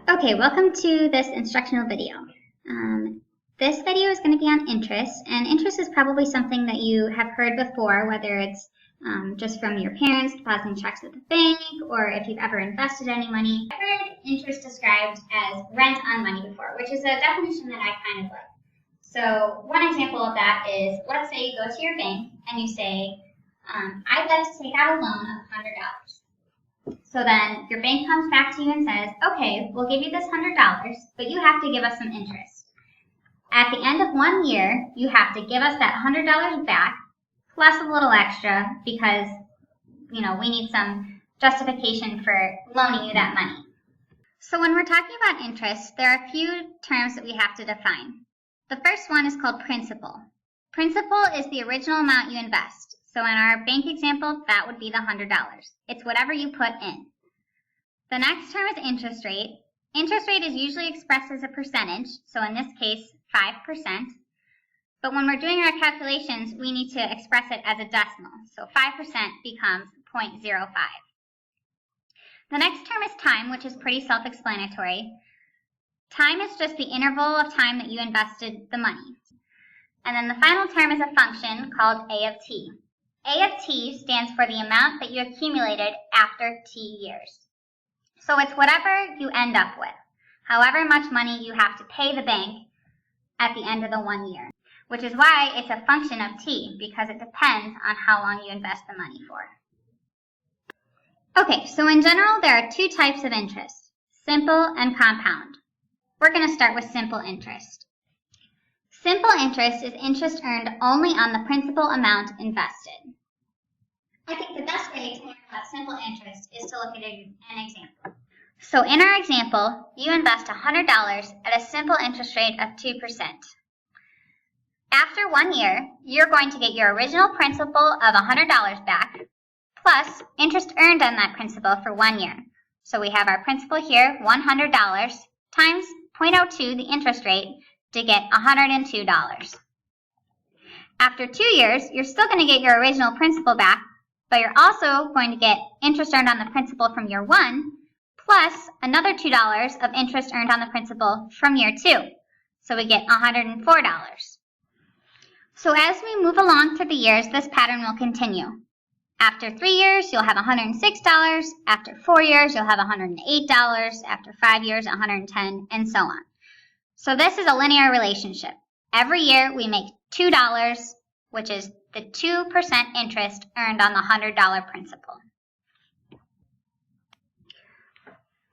Okay, welcome to this instructional video. This video is going to be on interest, and interest is probably something that you have heard before, whether it's just from your parents depositing checks at the bank, or if you've ever invested any money. I've heard interest described as rent on money before, which is a definition that I kind of like. So one example of that is, let's say you go to your bank and you say, I'd like to take out a loan of $100. So then your bank comes back to you and says, okay, we'll give you this $100, but you have to give us some interest. At the end of 1 year, you have to give us that $100 back, plus a little extra, because, we need some justification for loaning you that money. So when we're talking about interest, there are a few terms that we have to define. The first one is called principal. Principal is the original amount you invest. So in our bank example, that would be the $100. It's whatever you put in. The next term is interest rate. Interest rate is usually expressed as a percentage, so in this case, 5%. But when we're doing our calculations, we need to express it as a decimal. So 5% becomes 0.05. The next term is time, which is pretty self-explanatory. Time is just the interval of time that you invested the money. And then the final term is a function called A of t. A of t stands for the amount that you accumulated after t years. So it's whatever you end up with, however much money you have to pay the bank at the end of the 1 year, which is why it's a function of t, because it depends on how long you invest the money for. Okay, so in general, there are two types of interest, simple and compound. We're going to start with simple interest. Simple interest is interest earned only on the principal amount invested. I think the best way to learn about simple interest is to look at an example. So in our example, you invest $100 at a simple interest rate of 2%. After 1 year, you're going to get your original principal of $100 back, plus interest earned on that principal for 1 year. So we have our principal here, $100, times 0.02, the interest rate, to get $102. After 2 years, you're still going to get your original principal back, but you're also going to get interest earned on the principal from year 1, plus another $2 of interest earned on the principal from year 2. So we get $104. So as we move along through the years, this pattern will continue. After 3 years, you'll have $106. After 4 years, you'll have $108. After 5 years, $110, and so on. So this is a linear relationship. Every year we make $2, which is the 2% interest earned on the $100 principal.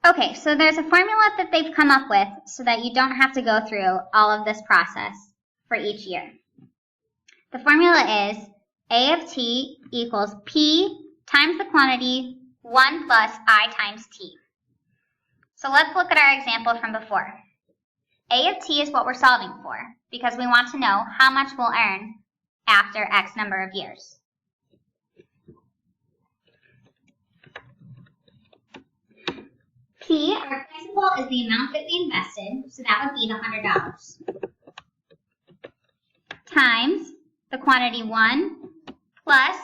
Okay, so there's a formula that they've come up with so that you don't have to go through all of this process for each year. The formula is A of t equals P times the quantity 1 plus I times t. So let's look at our example from before. A of t is what we're solving for, because we want to know how much we'll earn after X number of years. P, our principal, is the amount that we invested, so that would be the $100. Times the quantity 1 plus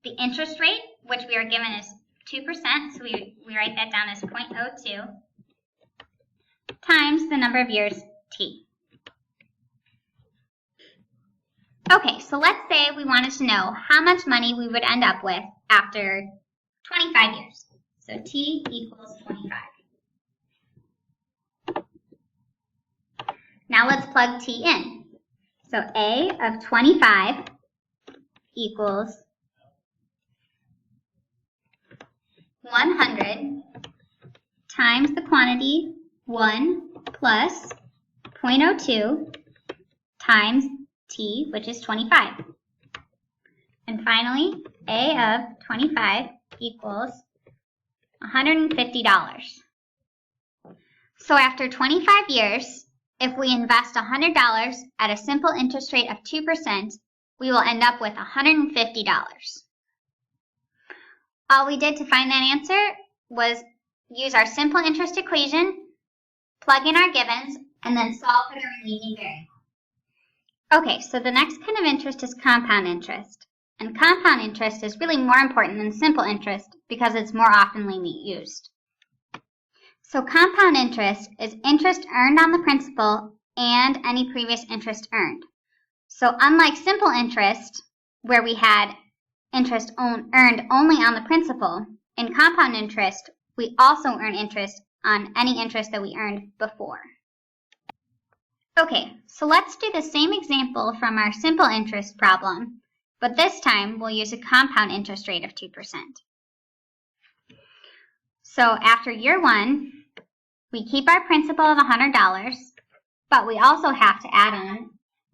the interest rate, which we are given as 2%, so we write that down as 0.02, times the number of years, t. Okay, so let's say we wanted to know how much money we would end up with after 25 years. So t equals 25. Now let's plug t in. So A of 25 equals 100 times the quantity 1 plus 0.02 times t, which is 25. And finally, A of 25 equals $150. So after 25 years, if we invest $100 at a simple interest rate of 2%, we will end up with $150. All we did to find that answer was use our simple interest equation, plug in our givens, and then solve for the remaining variable. Okay, so the next kind of interest is compound interest. And compound interest is really more important than simple interest because it's more oftenly used. So compound interest is interest earned on the principal and any previous interest earned. So unlike simple interest, where we had interest earned only on the principal, in compound interest, we also earn interest on any interest that we earned before. Okay, so let's do the same example from our simple interest problem, but this time we'll use a compound interest rate of 2%. So after year 1, we keep our principal of $100, but we also have to add on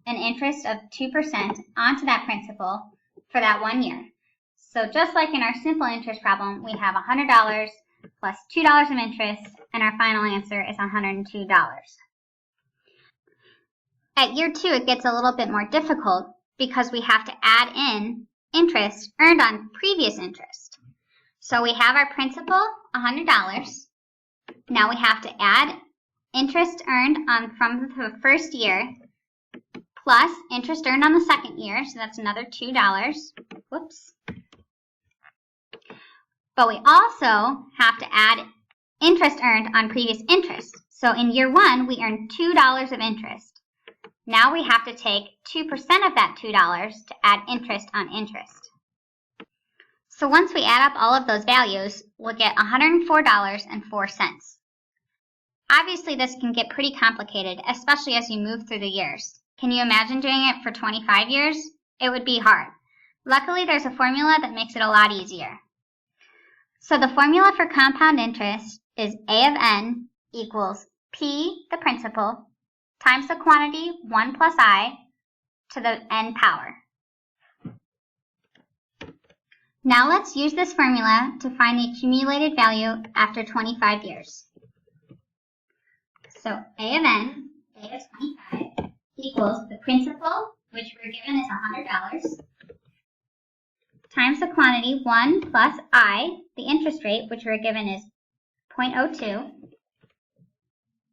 an interest of 2% onto that principal for that 1 year. So just like in our simple interest problem, we have $100 plus $2 of interest, and our final answer is $102. At year 2, it gets a little bit more difficult because we have to add in interest earned on previous interest. So we have our principal, $100. Now we have to add interest earned from the first year plus interest earned on the second year, so that's another $2. Whoops. But we also have to add interest earned on previous interest. So in year 1, we earned $2 of interest. Now we have to take 2% of that $2 to add interest on interest. So once we add up all of those values, we'll get $104.04. Obviously, this can get pretty complicated, especially as you move through the years. Can you imagine doing it for 25 years? It would be hard. Luckily, there's a formula that makes it a lot easier. So the formula for compound interest is A of n equals P, the principal, times the quantity 1 plus I to the n power. Now let's use this formula to find the accumulated value after 25 years. So A of n, A of 25, equals the principal, which we're given is $100, times the quantity 1 plus I, the interest rate, which we're given is 0.02,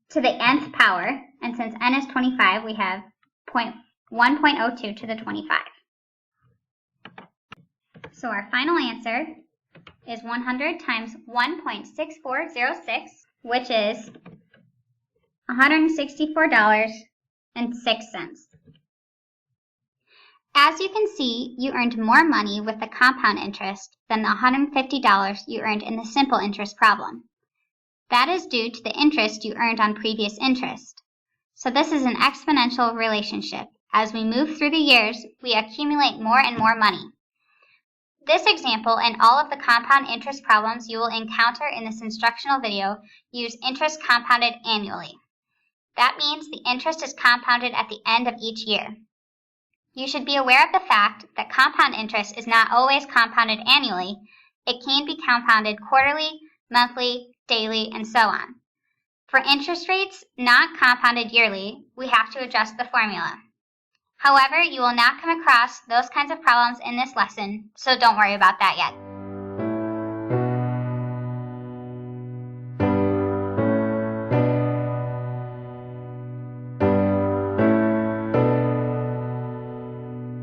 to the nth power, and since n is 25, we have 1.02 to the 25. So our final answer is 100 times 1.6406, which is $164.06. As you can see, you earned more money with the compound interest than the $150 you earned in the simple interest problem. That is due to the interest you earned on previous interest. So this is an exponential relationship. As we move through the years, we accumulate more and more money. This example and all of the compound interest problems you will encounter in this instructional video use interest compounded annually. That means the interest is compounded at the end of each year. You should be aware of the fact that compound interest is not always compounded annually. It can be compounded quarterly, monthly, daily, and so on. For interest rates not compounded yearly, we have to adjust the formula. However, you will not come across those kinds of problems in this lesson, so don't worry about that yet.